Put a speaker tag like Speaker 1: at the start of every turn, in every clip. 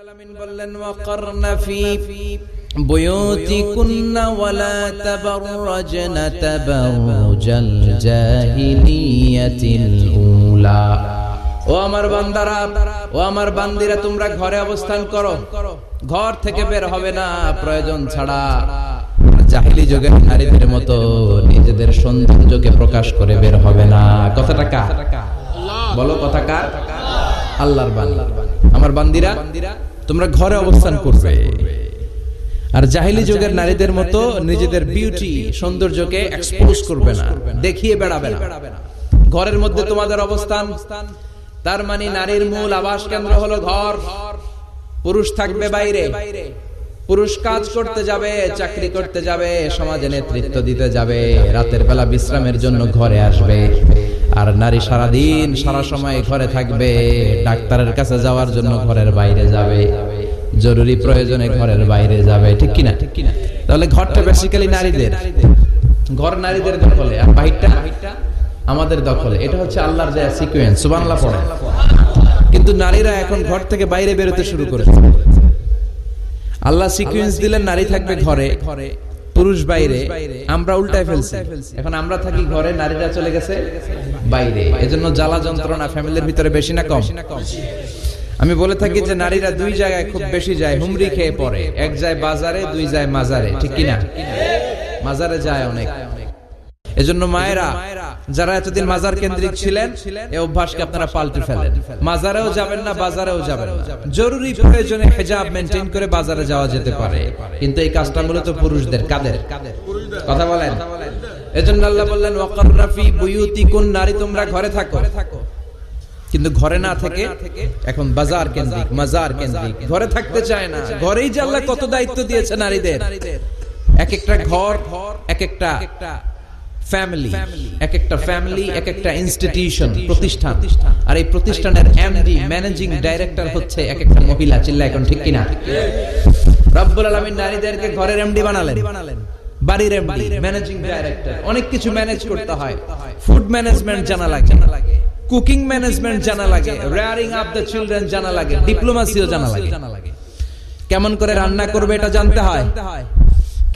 Speaker 1: আলামিন বললেন ওয়াকারনা ফি বুয়ুতিকুন্না ওয়ালা তাবাররাজনা তাবাররুজাল জাহিলিয়াতিল উলা। ও আমার বান্দারা, ও আমার বান্দিরা, তোমরা ঘরে অবস্থান করো, ঘর থেকে বের হবে না প্রয়োজন ছাড়া। জাহিলি যুগের নারীদের মতো নিজেদের সৌন্দর্যকে প্রকাশ করে বের হবে না। কথাটা কার? বলো, কথা কার? আল্লাহর বান্দা। আমার বান্দিরা, তোমরা ঘরে অবস্থান করবে, আর জাহিলি যুগের নারীদের মতো নিজেদের বিউটি, সৌন্দর্যকে এক্সপোজ করবে না, দেখিয়ে বেড়াবে না। ঘরের মধ্যে তোমাদের অবস্থান, তার মানে নারীর মূল আবাস কেন্দ্র হলো ঘর। পুরুষ থাকবে বাইরে, পুরুষ কাজ করতে যাবে, চাকরি করতে যাবে, সমাজে নেতৃত্ব দিতে যাবে, রাতের বেলা বিশ্রামের জন্য ঘরে আসবে। আর নারী সারাদিন সারা সময় ঘরে থাকবে, ডাক্তারের কাছে যাওয়ার জন্য ঘরের বাইরে যাবে, জরুরি প্রয়োজনে ঘরের বাইরে যাবে। ঠিক কিনা? তাহলে ঘরটা বেসিক্যালি নারীদের, ঘর নারীদের দখলে, আর বাহিরটা আমাদের দখলে। এটা হচ্ছে আল্লাহর যে সিকোয়েন্স। সুবহানাল্লাহ পড়ে। কিন্তু নারীরা এখন ঘর থেকে বাইরে বেরোতে শুরু করেছে। আল্লাহ সিকোয়েন্স দিলেন নারী থাকবে ঘরে, পুরুষ বাইরে। আমরা উল্টায় ফেলছি, এখন আমরা থাকি ঘরে, নারীরা চলে গেছে বাইরে। এজন্য জ্বালা যন্ত্রণা ফ্যামিলির ভিতরে বেশি না কম? আমি বলে থাকি যে নারীরা দুই জায়গায় খুব বেশি যায়, হুমড়ি খেয়ে পড়ে। এক যায় বাজারে, দুই যায় মাজারে। ঠিক কিনা? মাজারে যায় অনেক। এজন্য মায়েরা যারা এতদিন মাজার কেন্দ্রিক ছিলেন, এই অভ্যাসকে আপনারা পাল্টে ফেলেন। মাজারেও যাবেন না, বাজারেও যাবেন না। জরুরি প্রয়োজনে হিজাব মেইনটেইন করে বাজারে যাওয়া যেতে পারে, কিন্তু এই কাজটা মূলত পুরুষদের। কাদের? কথা বলেন। এজন্য আল্লাহ বললেন ওয়াকারনা ফি বুয়ুতিকুন, নারী তোমরা ঘরে থাকো। কিন্তু ঘরে না থেকে এখন বাজার কেন্দ্রিক, মাজার কেন্দ্রিক, ঘরে থাকতে চায় না। ঘরেই যে আল্লাহ কত দায়িত্ব দিয়েছে নারীদের। এক একটা ঘর এক একটা ফ্যামিলি, এক একটা ফ্যামিলি এক একটা ইনস্টিটিউশন, প্রতিষ্ঠান। আর এই প্রতিষ্ঠানের এমডি, ম্যানেজিং ডাইরেক্টর হচ্ছে এক একটা মহিলা। চিল্লা এখন ঠিক কিনা? রব্বুল আলামিন নারীদেরকে ঘরের এমডি বানালেন, বাড়ির এমডি, ম্যানেজিং ডাইরেক্টর। অনেক কিছু ম্যানেজ করতে হয়। ফুড ম্যানেজমেন্ট জানা লাগে, কুকিং ম্যানেজমেন্ট জানা লাগে, রেয়ারিং আপ দ্য চিলড্রেন জানা লাগে, ডিপ্লোমাসিও জানা লাগে। কেমন করে রান্না করবে এটা জানতে হয়,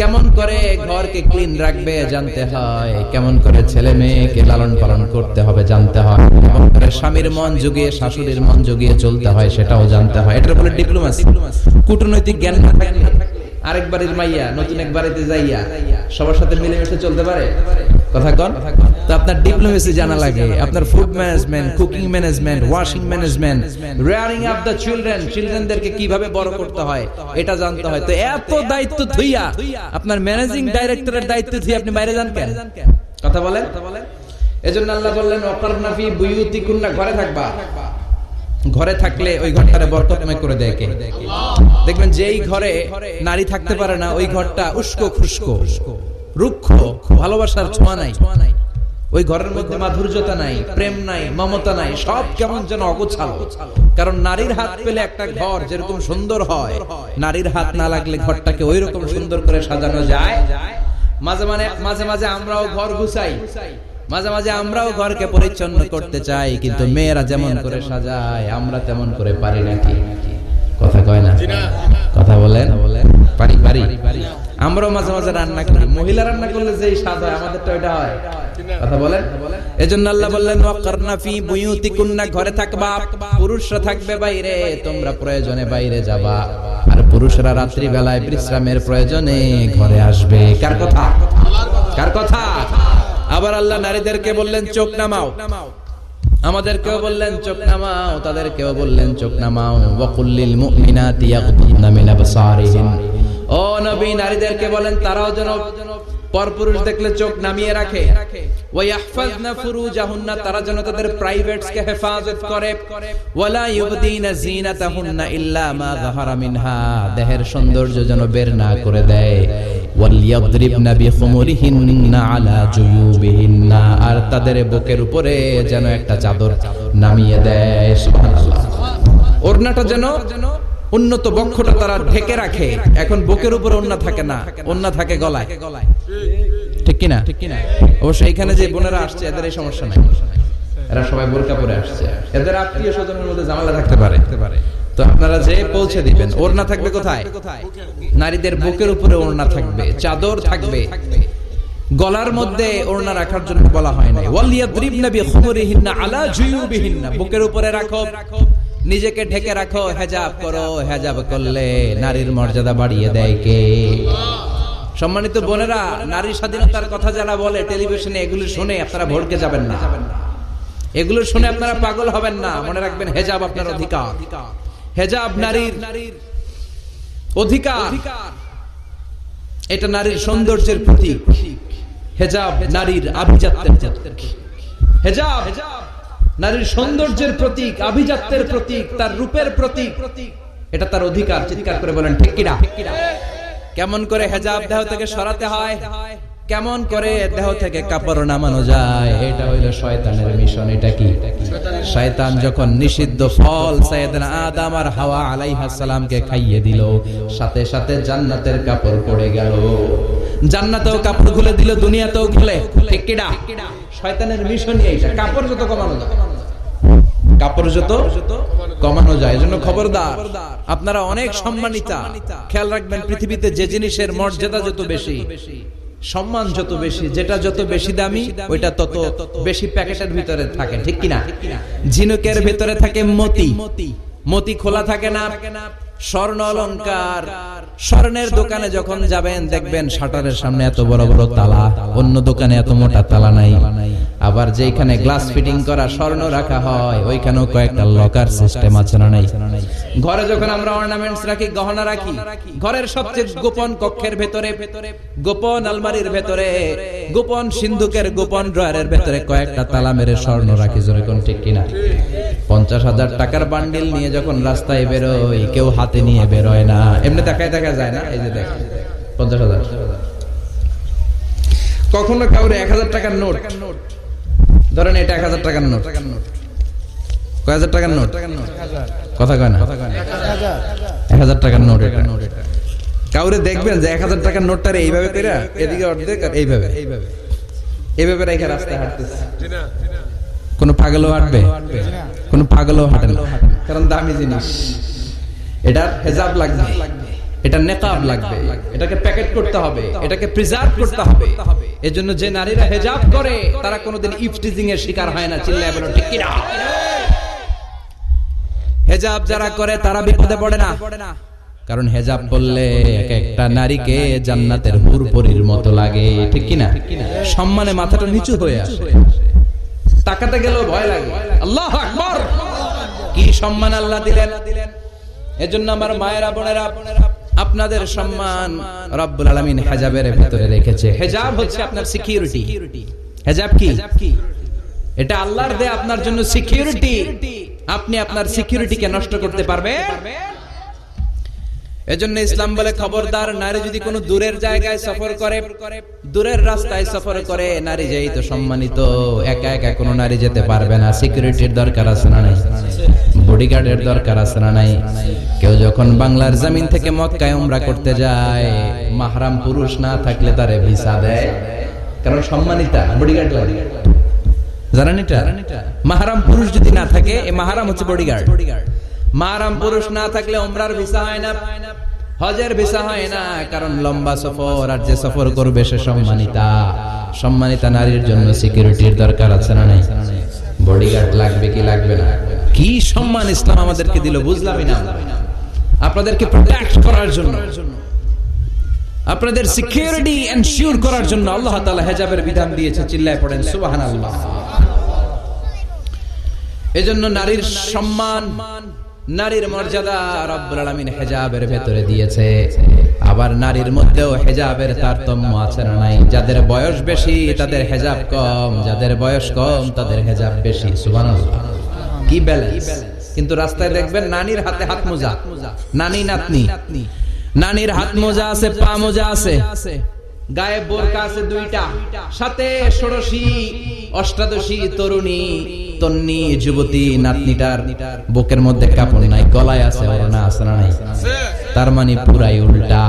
Speaker 1: কেমন করে ঘরকে ক্লিন রাখবে জানতে হয়, কেমন করে ছেলে মেয়েকে লালন পালন করতে হবে জানতে হয়, কেমন করে স্বামীর মন জুগিয়ে শাশুড়ির মন জুগিয়ে চলতে হয় সেটাও জানতে হয়। এটা বলে ডিপ্লোমাসি। কূটনৈতিক জ্ঞান না থাকলে আরেক বাড়ির মাইয়া নতুন এক বাড়িতে যাইয়া সবার সাথে মিলেমিশে চলতে পারে? কথা কন। তো আপনার ডিপ্লোমেসি জানা লাগে, আপনার food management, cooking management, washing management, rearing up the children, চিলড্রেনদেরকে কিভাবে বড় করতে হয় এটা জানতে হয়। তো এত দায়িত্ব ধুইয়া আপনার ম্যানেজিং ডাইরেক্টরের দায়িত্ব ধুইয়া আপনি বাইরে যান কেন? কথা বলেন। এজন্য আল্লাহ বললেন ওয়াকারনা ফি বুয়ুতিকুন্না, ঘরে থাকবা। ঘরে থাকলে ওই ঘরটারে বরকতময় করে দেয় কে? দেখবেন যেই ঘরে নারী থাকতে পারে না, ওই ঘরটা উস্কো খুস্কো, রুক্ষ, ভালোবাসার ছোঁয়া নাই। ওই ঘরের মধ্যে মাধুর্যতা নাই, প্রেম নাই, মমতা নাই, সব কেমন যেন অগোছালো। কারণ নারীর হাত পেলে একটা ঘর যেরকম সুন্দর হয়, নারীর হাত না লাগলে ঘরটাকে ওই রকম সুন্দর করে সাজানো যায়। মাঝে মাঝে আমরাও ঘর গুছাই, মাঝে মাঝে আমরাও ঘরকে পরিচ্ছন্ন করতে চাই, কিন্তু মেয়েরা যেমন করে সাজায় আমরা তেমন করে পারি নাকি? কথা কয় না? কথা বলেন। পারি। আমরাও মাঝে মাঝে রান্না করি, মহিলা রান্না করলে যেই স্বাদ হয় আমাদেরটা ওইটা হয়। কথা বলেন। এজন্য আল্লাহ বললেন ওয়াকারনা ফি বুয়ুতিকুন্না, ঘরে থাকবা। পুরুষরা থাকবে বাইরে, তোমরা প্রয়োজনে বাইরে যাবা। আর পুরুষরা রাত্রি বেলায় বিশ্রামের প্রয়োজনে ঘরে আসবে। কার কথা? কার কথা? আবার আল্লাহ নারীদেরকে বললেন চোখ নামাও, আমাদেরকেও বললেন চোখ নামাও, তাদেরকেও বললেন চোখ নামাও। ওয়াকুল্লিল মুমিনাতি ইয়াগদুদনা মিন আবসারিহিন, ও নবী নারীদেরকে বলেন তারাও যেন পরপুরুষ দেখলে চোখ নামিয়ে রাখে। ওয়াহফাজনা ফুরুজাহুন্না, তারা যেন তাদের প্রাইভেটসকে হেফাজত করে। ওয়ালা ইউবদিনা জিনাতাহুন্না ইল্লা মা যাহারা মিনহা, দেহের সৌন্দর্য যেন বের না করে দেয়। ওয়ালিয়াদরিবনা বিখুমুরিহিন্না আলা জুয়ুবিহিন্না, আর তাদের বুকের উপরে যেন একটা চাদর নামিয়ে দেয়। সুবহানাল্লাহ। ওড়নাটা যেন উন্নত বক্ষটা তারা ঢেকে রাখে। এখন বুকের উপরে ওড়না থাকে না, ওড়না থাকে গলায়। ঠিক কিনা? অবশ্য এখানে যে বোনেরা আসছে এদের এই সমস্যা নাই, এরা সবাই বোরকা পরে আসছে। এদের আত্মীয় স্বজনের মধ্যে ঝামেলা থাকতে পারে, তো আপনারা যে পৌঁছে দিবেন। ওড়না থাকবে কোথায়? নারীদের বুকের উপরে ওড়না থাকবে, চাদর থাকবে, গলার মধ্যে ওড়না রাখার জন্য বলা হয় নাই। ওয়ালিয়াদরিবনা বিখুমুরিহিন্না আলা জুয়ুবিহিন্না, বুকের উপরে রাখো, নিজেকে ঢেকে রাখো, হেজাব করো। হেজাব করলে নারীর মর্যাদা বাড়িয়ে দেয় কে? সম্মানিত বোনেরা, নারী স্বাধীনতার কথা যারা বলে টেলিভিশনে, এগুলো শুনে আপনারা ভড়কে যাবেন না, এগুলো শুনে আপনারা পাগল হবেন না। মনে রাখবেন, হেজাব আপনার অধিকার, হেজাব নারীর অধিকার, এটা নারীর সৌন্দর্যের প্রতীক। হেজাব নারীর আভিজাত্যের প্রতীক, হেজাব নারীর সৌন্দর্যের প্রতীক, আভিজাত্যের প্রতীক, তার রূপের প্রতীক, এটা তার অধিকার। চিৎকার করে বলেন ঠিক কিনা? কেমন করে হেজাব দেহ থেকে সরাতে হয়, কেমন করে দেহ থেকে কাপড় নামানো যায়, এটা হইল শয়তানের মিশন। এটা কি? শয়তান যখন নিষিদ্ধ ফল সাইয়েদনা আদম আর হাওয়া আলাইহিস সালামকে খাইয়ে দিল, সাথে সাথে জান্নাতের কাপড় পড়ে গেল। জান্নাতেও কাপড় খুলে দিল, দুনিয়াতেও খুলে। ঠিক কিনা? শয়তানের মিশন এইটা। কাপড় যত কমানো যায়, কাপড় যত কমানো যায়। এজন্য খবরদার, আপনারা অনেক সম্মানিতা। খেয়াল রাখবেন, পৃথিবীতে যে জিনিসের মর্যাদা যত বেশি, সম্মান যত বেশি, যেটা যত বেশি দামি, ওইটা তত বেশি প্যাকেটের ভিতরে থাকে। ঠিক কিনা? ঝিনুকের ভিতরে থাকে মতি, মতি খোলা থাকে না। স্বর্ণ অলংকার, স্বর্ণের দোকানে যখন যাবেন দেখবেন শাটারের সামনে এত বড় বড় তালা, অন্য দোকানে এত মোটা তালা নাই। আবার যেখানে গ্লাস ফিটিং করা স্বর্ণ রাখা হয়, ওইখানেও কয়েকটা লকার সিস্টেম আছে না নাই? ঘরে যখন আমরা অর্নামেন্টস রাখি, গহনা রাখি, ঘরের সবচেয়ে গোপন কক্ষের ভেতরে, গোপন আলমারির ভেতরে, গোপন সিন্ধুকের গোপন ড্রয়ারের ভেতরে কয়েকটা তালা মেরে স্বর্ণ রাখি। জোরে কোন ঠিক কিনা? 50,000 টাকার বান্ডিল নিয়ে যখন রাস্তায় বেরোই, কেউ হাতে নিয়ে বেরোয় না, এমনি দেখায় দেখা যায় না। এই যে দেখেন 50,000, কখনো কাউরে 1,000 টাকার নোট ধরেন, এটা 1,000 টাকার নোট। কয় হাজার টাকার নোট? কথা কয় না, 1,000 টাকার নোট। এটা কাউরে দেখবেন যে 1,000 টাকার নোটটারে এইভাবে করে এদিকে অর্ধেক আর এইভাবে এইভাবে রেখে রাস্তায় হাঁটতেছে। কোন পাগলও হাঁটবে? কোন পাগলও হাঁটে না, কারণ দামি জিনিস। এটার হেজাব লাগবে, এটা নেকাব লাগবে, এটাকে প্যাকেট করতে হবে, এটাকে প্রিজার্ভ করতে হবে। এজন্য যে নারীরা হেজাব করে তারা কোনোদিন ইফটিজিং এর শিকার হয় না। চিল্লায় বলো ঠিক কিনা? হেজাব যারা করে তারা বিপদে পড়ে না, কারণ হেজাব করলে এক একটা নারীকে জান্নাতের হুরপরির মতো লাগে। ঠিক কিনা? সম্মানে মাথাটা নিচু হয়ে আসে, তাকাতে গেলেও ভয় লাগে। আল্লাহু আকবার, কি সম্মান আল্লাহ দিলেন। এজন্য আমার মায়েরা, বোনেরা, আপনাদের সম্মান রব্বুল আলামিন হেজাবের ভিতরে রেখেছে। হেজাব হচ্ছে আপনার সিকিউরিটি। হেজাব কি? এটা আল্লাহর দেয়া আপনার জন্য সিকিউরিটি। আপনি আপনার সিকিউরিটিকে নষ্ট করতে পারবেন? এজন্য ইসলাম বলে, খবরদার, নারী যদি কোনো দূরের জায়গায় সফর করে, দূরের রাস্তায় সফর করে, নারী যেই তো সম্মানিত, একা একা কোনো নারী যেতে পারবে না। সিকিউরিটির দরকার আছে না নাই? বডিগার্ডের দরকার আছে না নাই? কেউ যখন বাংলার জমিন থেকে মক্কায় উমরা করতে যায়, মাহরাম পুরুষ না থাকলে তারে ভিসা দেয়, কারণ সম্মানিতা, বডিগার্ড লাগে। জানেন এটা? মাহরাম পুরুষ যদি না থাকে, এই মাহরাম হচ্ছে বডিগার্ড। মাহরাম পুরুষ না থাকলে উমরার ভিসা হয় না, হজের ভিসা হয় না, কারণ লম্বা সফর, আর যে সফর করবে সে সম্মানিতা। সম্মানিতা নারীর জন্য সিকিউরিটির দরকার আছে না নাই? বডিগার্ড লাগবে কি লাগবে না? কি সম্মান ইসলাম আমাদেরকে দিল, বুঝলামই না। আপনাদেরকে প্রোটেক্ট করার জন্য, আপনাদের সিকিউরিটি এনশিওর করার জন্য আল্লাহ তাআলা হেজাবের বিধান দিয়েছে। চিল্লায় পড়েন সুবহানাল্লাহ। এজন্য নারীর সম্মান, নারীর মর্যাদা রব্বুল আলামিন হেজাবের ভেতরে দিয়েছে। আবার নারীর মধ্যেও হেজাবের তারতম্য আছে না নাই? যাদের বয়স বেশি তাদের হেজাব কম, যাদের বয়স কম তাদের হেজাব বেশি। সুবহানাল্লাহ, কি ব্যালেন্স! কিন্তু রাস্তায় দেখবেন নানির হাতে হাত মোজা, নানি নাতনি, নানির হাত মোজা আছে, পা মোজা আছে, গায়ে বোরকা আছে দুইটা, সাথে ষোড়শী অষ্টাদশী তরুণী তন্নি যুবতী নাতনিটার বুকের মধ্যে কাপড় নাই, গলায় আছে ওড়না, আছে না নাই? তার মানে পুরাই উল্টা।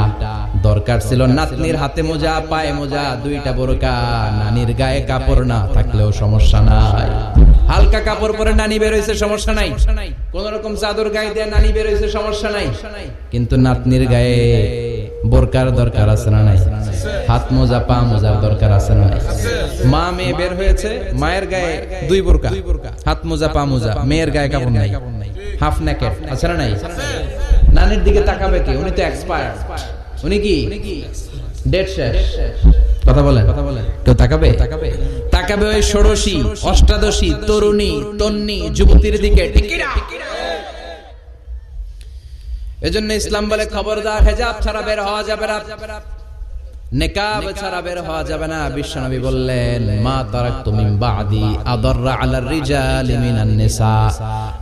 Speaker 1: দরকার ছিল নাতনির হাতে মোজা, পায়ে মোজা, দুইটা বোরকা, নানির গায়ে কাপড় না থাকলেও সমস্যা নাই। হালকা কাপড় পরে নানি বের হইছে, সমস্যা নাই। কোন রকম চাদর গায়ে দিয়ে নানি বের হইছে, সমস্যা নাই। কিন্তু নাতনির গায়ে বোরকার দরকার আছে না নাই? হাত মোজা পা মোজার দরকার আছে না নাই? মা মেয়ে বের হয়েছে, মায়ের গায়ে 2 বোরকা, হাত মোজা পা মোজা, মেয়ের গায়ে কাপড় নাই, হাফ নেকেড আছে না নাই? নানির দিকে তাকাবে কি? উনি তো এক্সপায়ার, উনি কি ডেড শেষ। কথা বলেন, কেউ তাকাবে? তাকাবে ওই ষোড়শী অষ্টাদশী তরুণী তন্নি যুবতীর দিকে। এজন্য ইসলাম বলে খবরদার, হেজাব ছাড়া বের হওয়া যাবে না, নিকাব ছাড়া বের হওয়া যাবে না। বিশ্বনবী বললেন, মা তারাকতু মিন বাদি আদাররা আলার রিজালি মিনান নিসা,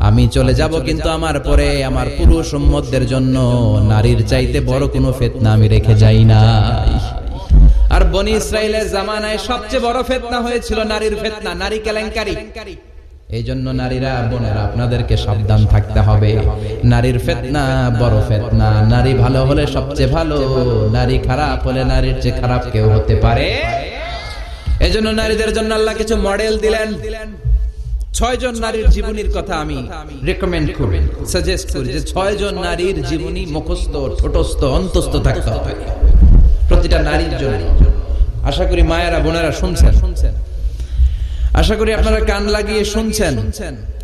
Speaker 1: আমি চলে যাব কিন্তু আমার পরে আমার পুরুষ উম্মতদের জন্য নারীর চাইতে বড় কোনো ফিতনা আমি রেখে যাই না। আর বনি ইসরাইলের জামানায় সবচেয়ে বড় ফিতনা হয়েছিল নারীর ফিতনা, নারী কেলেঙ্কারি। এই জন্য নারীরা, বোনেরা, আপনাদেরকে সাবধান থাকতে হবে। নারীর ফিতনা বড় ফিতনা। নারী ভালো হলে সবচেয়ে ভালো, নারী খারাপ হলে নারীর চেয়ে খারাপ কেউ হতে পারে। এই জন্য নারীদের জন্য আল্লাহ কিছু মডেল দিলেন। 6 জন নারীর জীবনীর কথা আমি রেকমেন্ড করি, সাজেস্ট করি যে 6 জন নারীর জীবনী মুখস্থ, ঠোঁটস্থ, অন্তস্থ থাকতে হবে প্রতিটা নারীর জন্য। আশা করি মায়েরা বোনেরা শুনছেন, আশা করি আপনারা কান লাগিয়ে শুনছেন,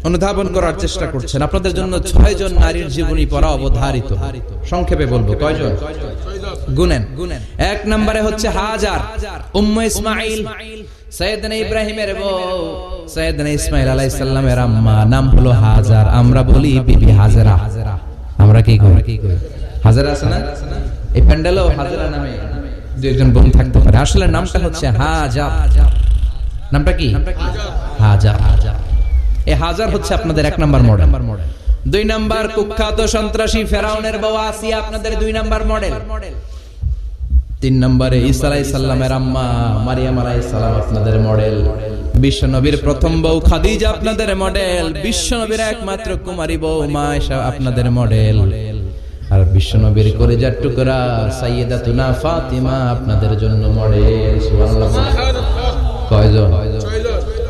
Speaker 1: অনুধাবন করার চেষ্টা করছেন। আপনাদের জন্য 6 জন নারীর জীবনী পড়া অবধারিত। সংক্ষেপে বলবো কয়জন? গুনেন। 1 নম্বরে হচ্ছে হাজার, উম্মে ইসমাঈল, সাইয়েদনা ইব্রাহিমের বউ, সাইয়েদনা ইসমাঈল আলাইহিস সালামের আম্মা, নাম হলো হাজার। আমরা বলি বিবি হাজেরা। আমরা কি করি? হাজেরা আছে না? এই প্যান্ডেলেও হাজেরা নামে 2-1 বোন থাকতে পারে। আসলে নামটা হচ্ছে হাজার। নামটা কি? হাজার। এই হাজার হচ্ছে আপনাদের 1 নাম্বার মডেল। 2 নাম্বার কুখ্যাত সন্ত্রাসী ফেরাউনের বউ আসিয়া, আপনাদের 2 নাম্বার মডেল। 3 নম্বরে ঈসা আলাইহিস সালামের আম্মা মারিয়াম আলাইহিস সালাম আপনাদের মডেল। বিশ্ব নবীর প্রথম বউ খাদিজা আপনাদের মডেল। বিশ্ব নবীর একমাত্র কুমারী বউ মা আয়েশা আপনাদের মডেল। আর বিশ্ব নবীর কলিজার টুকরা সাইয়্যিদাতুনা ফাতিমা আপনাদের জন্য মডেল। সুবহানাল্লাহ। কয়জন?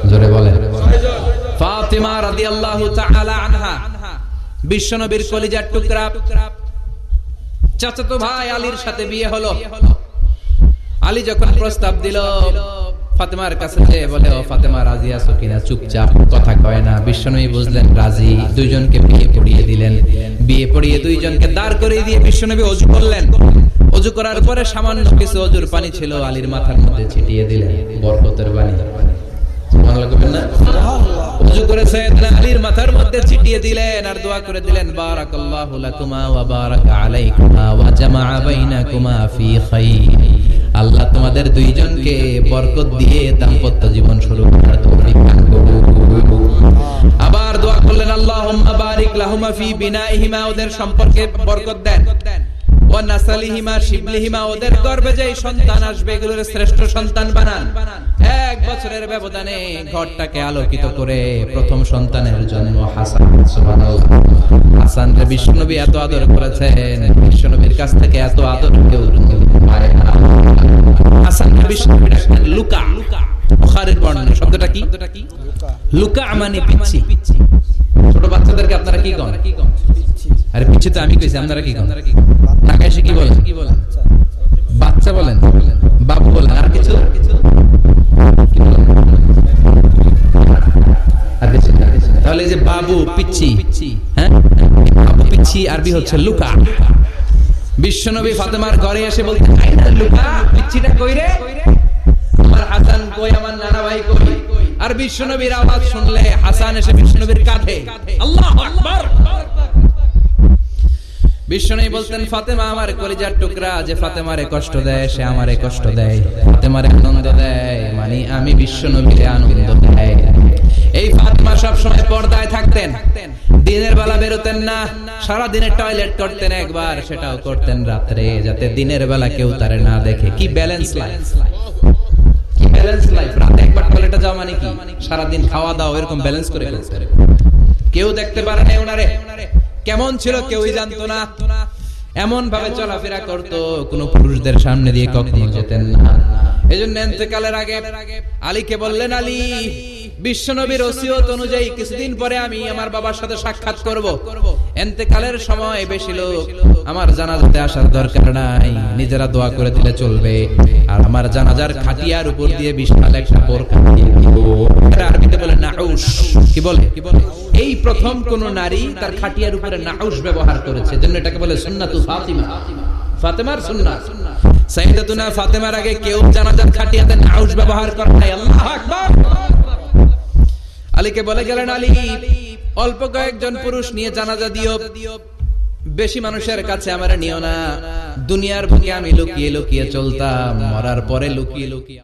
Speaker 1: জোরে বলেন। ফাতিমা রাদিয়াল্লাহু তাআলা আনহা বিশ্ব নবীর কলিজার টুকরা। চাচাতো ভাই আলীর সাথে বিয়ে হলো। আলী যখন প্রস্তাব দিল ফাতেমার কাছে, যে বলে, ও ফাতেমা রাজি আছো কিনা? চুপচাপ, কথা কয় না। বিশ্বনবী বুঝলেন রাজি, 2 জনকে বিয়ে পড়িয়ে দিলেন। বিয়ে পড়িয়ে 2 জনকে দাঁড় করিয়ে দিয়ে বিশ্বনবী ওযু করলেন। ওযু করার পরে সামান্য কিছু ওযুর পানি ছিল, আলীর মাথার মধ্যে ছিটিয়ে দিলেন, বরকতের পানি। সুবহানাল্লাহ কইবেন না? ওযু করে সাইয়েদনা আলীর মাথার মধ্যে ছিটিয়ে দিলেন আর দোয়া করে দিলেন, বারাকাল্লাহু লাকুমা ওয়া বারাকা আলাইকুমা ওয়া জামাআ বাইনাকুমা ফি খাইর। আল্লাহ তোমাদের 2 জনকে বরকত দিয়ে দাম্পত্য জীবন শুরু করার তৌফিক দান করুন। আবার দোয়া করলেন, আল্লাহুম্মা বারিক লাহুমা ফি বিনাইহিমা, ওদের সম্পর্কে বরকত দেন। ওয়া নাসালিহিমা শিবলিহিমা, ওদের গর্ভে যে সন্তান আসবে এগুলোর শ্রেষ্ঠ সন্তান বানান। 1 বছরের ব্যবধানে ঘরটাকে আলোকিত করে প্রথম সন্তানের জন্ম হাসান। সুবহানাল্লাহ। হাসানকে বিশ্বনবী এত আদর করেছেন, বিশ্বনবীর কাছ থেকে এত আদর কেউ পায় না। হাসানকে বিশ্বনবী ডাকতেন লুকা। বুখারীর বর্ণনা। শব্দটা কি? লুকা মানে পিচ্চি। ছোট বাচ্চাদেরকে আপনারা কি কন? আরে পিচ্চি তো আমি কইছি, আপনারা কি কন? ঢাকায় এসে কি বলেন? বাচ্চা বলেন, বাবু বলেন, আর কিছু? তাহলে এই যে বাবু পিচ্চি, হ্যাঁ, বাবু পিচ্চি আরবি হচ্ছে লুকা। বিশ্বনবী ফাতেমার ঘরে এসে বলতেন, লুকা, পিচ্চিটা কই রে? আমার হাসান কই, আমার নানা ভাই কই? আর বিশ্বনবীর আওয়াজ শুনলে হাসান এসে বিশ্বনবীর কাঁধে। আল্লাহু আকবার। বিশ্বনবী বলতেন, ফাতেমা আমার কলিজার টুকরা, যে ফাতেমারে কষ্ট দেয় সে আমারে কষ্ট দেয়, ফাতেমারে আনন্দ দেয় মানে আমি বিশ্বনবীরে আনন্দ দেয়। এই ফাতেমা সব সময় পর্দায় থাকতেন, দিনের বেলা বেরোতেন না, সারা দিনে টয়লেট করতেন একবার, সেটাও করতেন রাত্রে, যাতে দিনের বেলা কেউ তারে না দেখে। কি ব্যালেন্স লাইফ, কি ব্যালেন্স লাইফ। রাতে একবার টয়লেটে যাওয়া মানে কি সারা দিন খাওয়া দাওয়া এরকম ব্যালেন্স করে কেউ দেখতে পারে না ওনারে। কেমন ছিল কেউই জানতো না। এমন ভাবে চলাফেরা করতো, কোন পুরুষদের সামনে দিয়ে কখনো যেতেন না। এজন্য ইন্তেকালের আগে আলীকে বললেন, আলী বিশ্বনবীর ওসিয়ত অনুযায়ী কিছুদিন পরে আমি আমার বাবার সাথে সাক্ষাৎ করব। ইন্তেকালের সময় বেশি লোক আমার জানাজাতে আসার দরকার নাই, নিজেরা দোয়া করে দিলে চলবে। আর আমার জানাজার খাটিয়ার উপর দিয়ে বিশাল একটা বোরকা দিয়ে দিব। এটা আরবিতে বলে নাউশ। কি বলে? এই প্রথম কোন নারী তার খাটিয়ার উপরে নাউশ ব্যবহার করেছে, জন্য এটাকে বলে সুন্নাতু ফাতিমা। ফাতেমার সুন্নাত। সাইয়্যিদাতুনা ফাতেমার আগে কেউ জানাজার খাটিয়াতে নাউশ ব্যবহার করে নাই। আল্লাহু আকবার। আলীকে বলে গেলেন, আলী অল্প কয়েকজন পুরুষ নিয়ে জানাজা দিও, বেশি মানুষের কাছে আমারে নিও না। দুনিয়ার বুকে আমি লুকিয়ে লুকিয়ে চলতাম, মরার পরে লুকিয়ে লুকিয়ে